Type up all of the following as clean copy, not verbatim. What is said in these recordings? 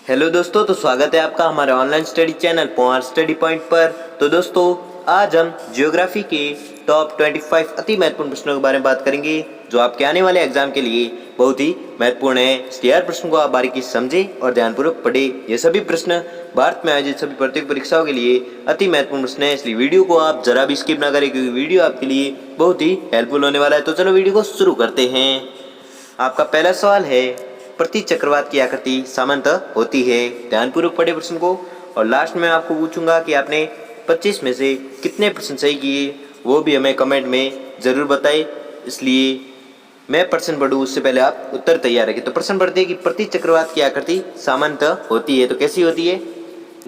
Hello दोस्तों, तो स्वागत है आपका हमारे online study channel power study point पर। तो दोस्तों, आज हम ज्योग्राफी के टॉप 25 अति महत्वपूर्ण प्रश्नों के बारे में बात करेंगे जो आपके आने वाले एग्जाम के लिए बहुत ही महत्वपूर्ण है। इसलिए हर प्रश्न को आप बारीकी से समझें और ध्यानपूर्वक पढ़ें। ये सभी प्रश्न भारत में आयोजित सभी प्रतियोगी परीक्षाओं के लिए अति महत्वपूर्ण प्रश्न है, इसलिए वीडियो को आप जरा भी स्किप ना करें क्योंकि वीडियो आपके लिए बहुत ही हेल्पफुल होने वाला है। तो चलो वीडियो को शुरू करते हैं। आपका पहला सवाल है, प्रति चक्रवात की आकृति सामान्यतः होती है। ध्यानपूर्वक पढ़े प्रश्न को, और लास्ट में आपको पूछूंगा कि आपने 25 में से कितने प्रश्न सही किए, वो भी हमें कमेंट में ज़रूर बताएं। इसलिए मैं प्रश्न पढ़ूँ उससे पहले आप उत्तर तैयार रखें। तो प्रश्न पढ़ते हैं कि प्रति चक्रवात की आकृति सामान्यतः होती है। तो कैसी होती है?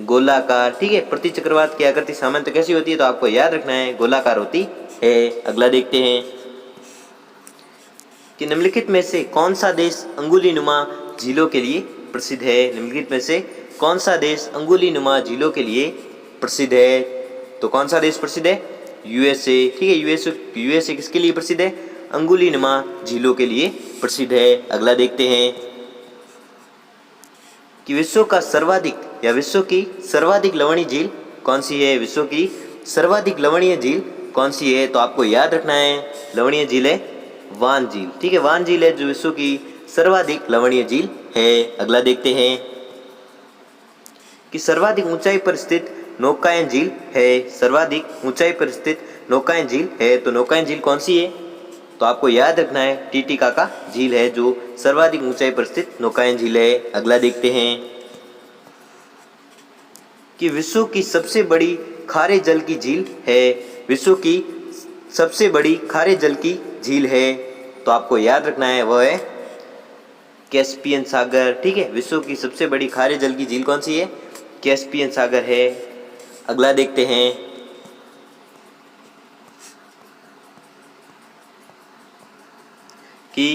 गोलाकार। ठीक है, प्रति चक्रवात की आकृति सामान्यतः कैसी होती है? तो आपको याद रखना है, गोलाकार होती है। अगला देखते हैं कि निम्नलिखित में से कौन सा देश अंगुलीनुमा झीलों के लिए प्रसिद्ध है। निम्नलिखित में से कौन सा देश अंगुलीनुमा झीलों के लिए प्रसिद्ध है? तो कौन सा देश प्रसिद्ध है? यूएसए। ठीक है, यूएसए किसके लिए प्रसिद्ध है? अंगुलीनुमा झीलों के लिए प्रसिद्ध है। अगला देखते हैं कि विश्व का सर्वाधिक या विश्व की सर्वाधिक लवणीय झील कौन सी है? विश्व की सर्वाधिक लवणीय झील कौन सी है? तो आपको याद रखना है, लवणीय झील है वान झील। ठीक है, वान झील है जो विश्व की सर्वाधिक लवणीय झील है। अगला देखते हैं कि सर्वाधिक ऊंचाई पर स्थित नौकायन झील है। सर्वाधिक ऊंचाई पर स्थित नौकायन झील है, तो नौकायन झील कौन सी है? तो आपको याद रखना है, टीटीकाका झील है जो सर्वाधिक ऊंचाई पर स्थित नौकायन झील है। अगला देखते हैं कि विश्व की सबसे बड़ी खारे जल की झील है। विश्व की सबसे बड़ी खारे जल की झील है, तो आपको याद रखना है, वह है कैस्पियन सागर। ठीक है, विश्व की सबसे बड़ी खारे जल की झील कौन सी है? कैस्पियन सागर है। अगला देखते हैं कि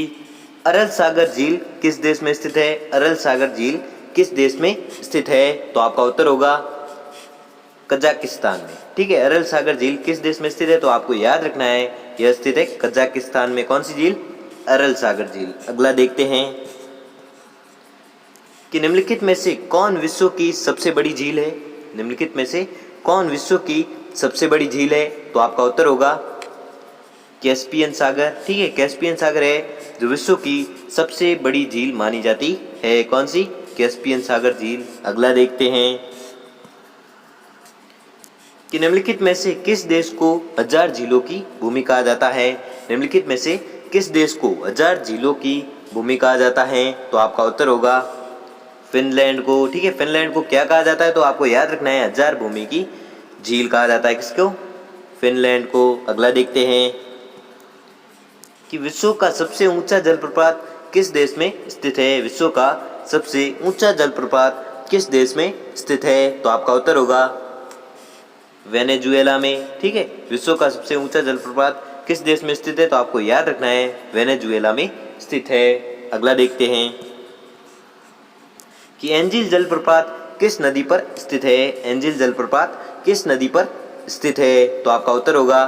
अरल सागर झील किस देश में स्थित है? अरल सागर झील किस देश में स्थित है? तो आपका उत्तर होगा कजाकिस्तान में। ठीक है, अरल सागर झील किस देश में स्थित है? तो आपको याद रखना है, यह स्थित है कजाकिस्तान में। कौन सी झील? अरल सागर झील। अगला देखते हैं कि निम्नलिखित में से कौन विश्व की सबसे बड़ी झील है? निम्नलिखित में से कौन विश्व की सबसे बड़ी झील है? तो आपका उत्तर होगा कैस्पियन सागर। ठीक है, कैस्पियन सागर है जो विश्व की सबसे बड़ी झील मानी जाती है। कौन सी? कैस्पियन सागर झील। अगला देखते हैं कि निम्नलिखित में से किस देश को हजार झीलों की भूमि कहा जाता है? निम्नलिखित में से किस देश को हजार झीलों की भूमि कहा जाता है? तो आपका उत्तर होगा फिनलैंड को। ठीक है, फिनलैंड को क्या कहा जाता है? तो आपको याद रखना है, हजार भूमि की झील कहा जाता है। किसको? फिनलैंड को। अगला देखते हैं कि विश्व का सबसे ऊंचा जलप्रपात किस देश में स्थित है? विश्व का सबसे ऊंचा जलप्रपात किस देश में स्थित है? तो आपका उत्तर होगा वेनेजुएला में। ठीक है, विश्व का सबसे ऊंचा जलप्रपात किस देश में स्थित है? तो आपको याद रखना है, वेनेजुएला में स्थित है। अगला देखते हैं कि एंजिल जलप्रपात किस नदी पर स्थित है? एंजिल जलप्रपात किस नदी पर स्थित है? तो आपका उत्तर होगा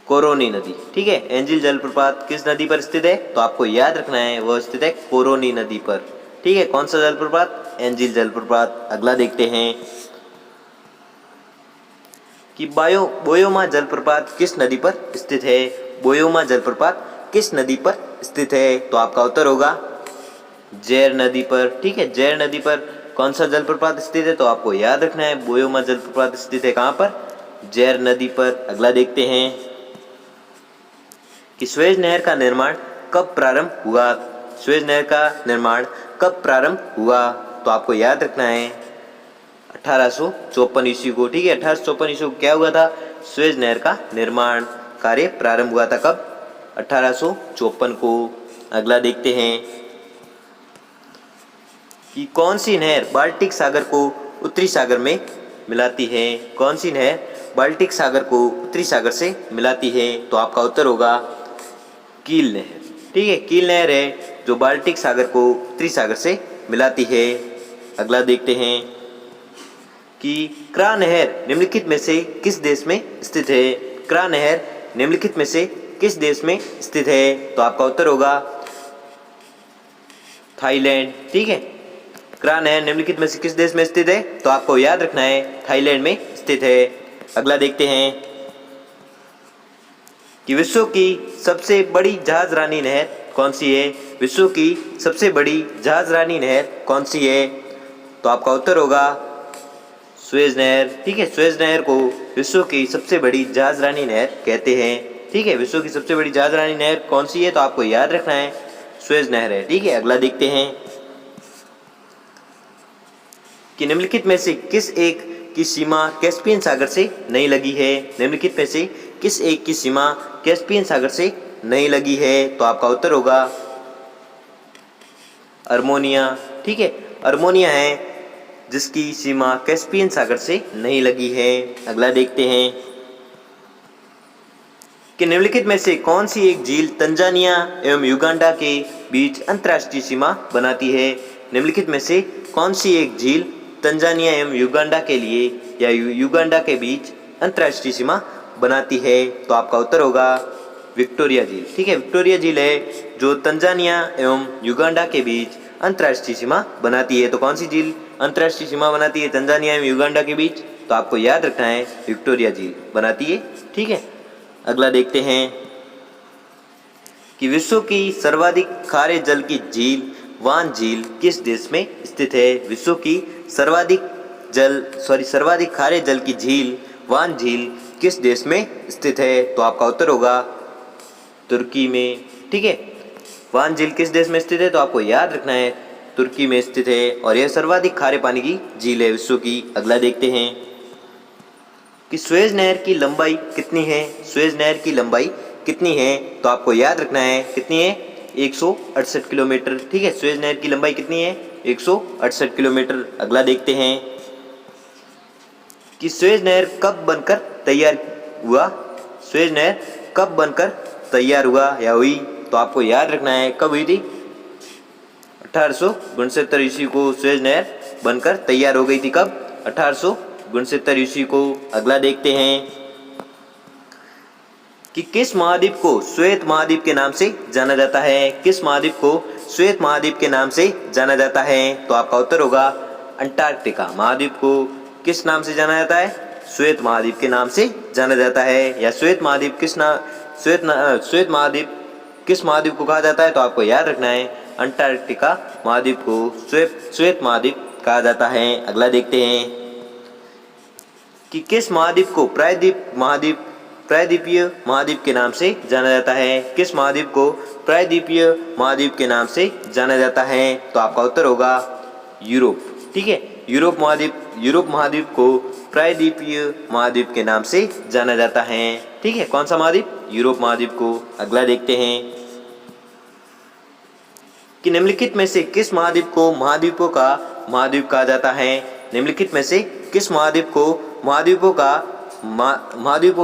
कोरोनी नदी। ठीक है, एंजिल जलप्रपात किस नदी पर स्थित है? तो आपको याद रखना है, वह स्थित है कोरोनी नदी पर। ठीक है, कौन सा जलप्रपात? एंजिल जलप्रपात। अगला देखते हैं कि बोयोमा जलप्रपात किस नदी पर स्थित है? बोयोमा जलप्रपात किस नदी पर स्थित है? तो आपका उत्तर होगा जैर नदी पर। ठीक है, जैर नदी पर कौन सा जलप्रपात स्थित है? तो आपको याद रखना है, बोयोमा जलप्रपात स्थित है कहाँ पर? जैर नदी पर। अगला देखते हैं कि सुएज नहर का निर्माण कब प्रारंभ हुआ? सुएज नहर का निर्माण कब प्रारंभ हुआ? तो आपको याद रखना है 1854 ईस्वी को। ठीक है, 1854 ईस्वी को क्या हुआ था? सुएज नहर का निर्माण कार्य प्रारंभ हुआ था। कब? 1854 को। अगला देखते हैं कि कौन सी नहर बाल्टिक सागर को उत्तरी सागर में मिलाती है? कौन सी नहर बाल्टिक सागर को उत्तरी सागर से मिलाती है? तो आपका उत्तर होगा कील नहर। ठीक है, कील नहर है जो बाल्टिक सागर को उत्तरी सागर से मिलाती है। अगला देखते हैं कि क्रा नहर निम्नलिखित में से किस देश में स्थित है? क्रा नहर निम्नलिखित में से किस देश में स्थित है? तो आपका उत्तर होगा थाईलैंड। ठीक है, क्रा नहर निम्नलिखित में से किस देश में स्थित है? तो आपको याद रखना है थाईलैंड में स्थित है। अगला देखते हैं कि विश्व की सबसे बड़ी जहाजरानी नहर कौन सी है? विश्व की सबसे बड़ी जहाजरानी नहर कौन सी है? तो आपका उत्तर होगा सुएज नहर। ठीक है, सुएज नहर को विश्व की सबसे बड़ी जहाजरानी नहर कहते हैं। ठीक है, विश्व की सबसे बड़ी जहाजरानी नहर कौन सी है? तो आपको याद रखना है सुएज नहर है। ठीक है, अगला देखते हैं कि निम्नलिखित में से किस एक की सीमा कैस्पियन सागर से नहीं लगी है? निम्नलिखित में से किस एक की सीमा कैस्पियन सागर से नहीं लगी है? तो आपका उत्तर होगा अर्मेनिया। ठीक है, अर्मेनिया है जिसकी सीमा कैस्पियन सागर से नहीं लगी है। अगला देखते हैं कि निम्नलिखित में से कौन सी एक झील तंजानिया एवं युगांडा के बीच अंतर्राष्ट्रीय सीमा बनाती है? निम्नलिखित में से कौन सी एक झील तंजानिया एवं युगांडा के लिए या युगांडा के बीच अंतर्राष्ट्रीय सीमा बनाती है? तो आपका उत्तर होगा विक्टोरिया झील। ठीक है, विक्टोरिया झील है जो तंजानिया एवं युगांडा के बीच अंतर्राष्ट्रीय सीमा बनाती है। तो कौन सी झील अंतर्राष्ट्रीय सीमा बनाती है तंजानिया एवं युगांडा के बीच? तो आपको याद रखना है विक्टोरिया झील बनाती है। ठीक है, अगला देखते हैं कि विश्व की सर्वाधिक खारे जल की झील वान झील किस देश में स्थित है? विश्व की सर्वाधिक खारे जल की झील वान झील किस देश में स्थित है? तो आपका उत्तर होगा तुर्की में। ठीक है, वान झील किस देश में स्थित है? तो आपको याद रखना है तुर्की में स्थित है और यह सर्वाधिक खारे पानी की झील है विश्व की। अगला देखते हैं कि सुएज नहर की लंबाई कितनी है? सुएज नहर की लंबाई कितनी है? तो आपको याद रखना है कितनी है? 168 किलोमीटर। ठीक है, सुएज नहर की लंबाई कितनी है? 168 किलोमीटर। अगला देखते हैं कि सुएज नहर कब बनकर तैयार हुआ? सुएज नहर कब बनकर तैयार हुआ या हुई? तो आपको याद रखना है कब हुई थी? 1869 ईस्वी को सुएज नहर बनकर तैयार हो गई थी। कब? 1869 ईस्वी को। अगला देखते हैं कि किस महाद्वीप को श्वेत महाद्वीप के नाम से जाना जाता है? किस महाद्वीप को श्वेत महाद्वीप के नाम से जाना जाता है? तो आपका उत्तर होगा अंटार्कटिका। महाद्वीप को किस नाम से जाना जाता है? श्वेत महाद्वीप के नाम से जाना जाता है। या श्वेत महाद्वीप किस महाद्वीप को कहा जाता है? तो आपको याद रखना है अंटार्कटिका महाद्वीप को श्वेत महाद्वीप कहा जाता है। अगला देखते हैं कि किस महाद्वीप को प्रायद्वीपीय महाद्वीप के नाम से जाना जाता है? किस महाद्वीप को प्रायद्वीपीय महाद्वीप के नाम से जाना जाता है? तो आपका उत्तर होगा यूरोप। ठीक है, यूरोप महाद्वीप को प्रायद्वीपीय महाद्वीप के नाम से जाना जाता है। ठीक है, कौन सा महाद्वीप? यूरोप महाद्वीप को। अगला देखते हैं कि निम्नलिखित में से किस महाद्वीप को महाद्वीपों का महाद्वीप कहा जाता है? निम्नलिखित में से किस महाद्वीप को महाद्वीपों का महाद्वीप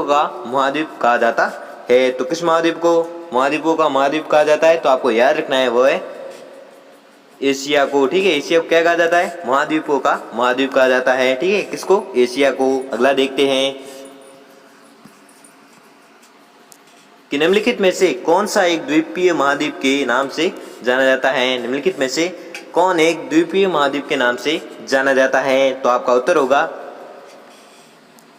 कहा जाता है? तो किस महाद्वीप को महाद्वीपों का महाद्वीप कहा जाता है? तो आपको याद रखना है वो है एशिया को। ठीक है, एशिया को क्या कहा जाता है? महाद्वीपों का महाद्वीप कहा जाता है। ठीक है, किसको? एशिया को। अगला देखते हैं कि निम्नलिखित में से कौन सा एक द्वीपीय महाद्वीप के नाम से जाना जाता है? निम्नलिखित में से कौन एक द्वीपीय महाद्वीप के नाम से जाना जाता है? तो आपका उत्तर होगा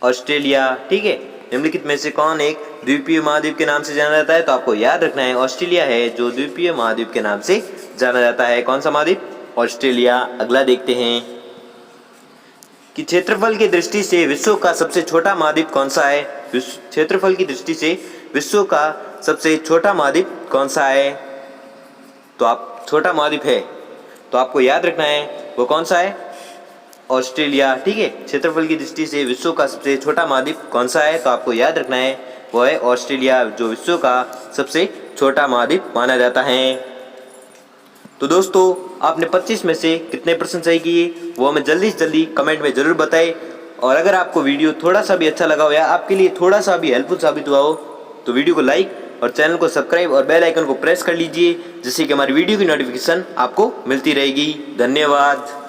ऑस्ट्रेलिया। ठीक है, निम्नलिखित में से कौन एक द्वीपीय महाद्वीप के नाम से जाना जाता है? तो आपको याद रखना है ऑस्ट्रेलिया है जो द्वीपीय महाद्वीप के नाम से जाना जाता है। कौन सा महाद्वीप? ऑस्ट्रेलिया। अगला देखते हैं कि क्षेत्रफल की दृष्टि से विश्व का सबसे छोटा महाद्वीप कौन सा है? क्षेत्रफल की दृष्टि से विश्व का सबसे छोटा महाद्वीप कौन सा है? तो आप छोटा महाद्वीप है तो आपको याद रखना है वो कौन सा है? ऑस्ट्रेलिया। ठीक है, क्षेत्रफल की दृष्टि से विश्व का सबसे छोटा महाद्वीप कौन सा है? तो आपको याद रखना है वो है ऑस्ट्रेलिया जो विश्व का सबसे छोटा महाद्वीप माना जाता है। तो दोस्तों, आपने 25 में से कितने प्रश्न सही किए वो हमें जल्दी से जल्दी कमेंट में ज़रूर बताएं। और अगर आपको वीडियो थोड़ा सा भी अच्छा लगा हो या आपके लिए थोड़ा सा भी हेल्पफुल साबित हुआ हो तो वीडियो को लाइक और चैनल को सब्सक्राइब और बेल आइकन को प्रेस कर लीजिए जिससे कि हमारी वीडियो की नोटिफिकेशन आपको मिलती रहेगी। धन्यवाद।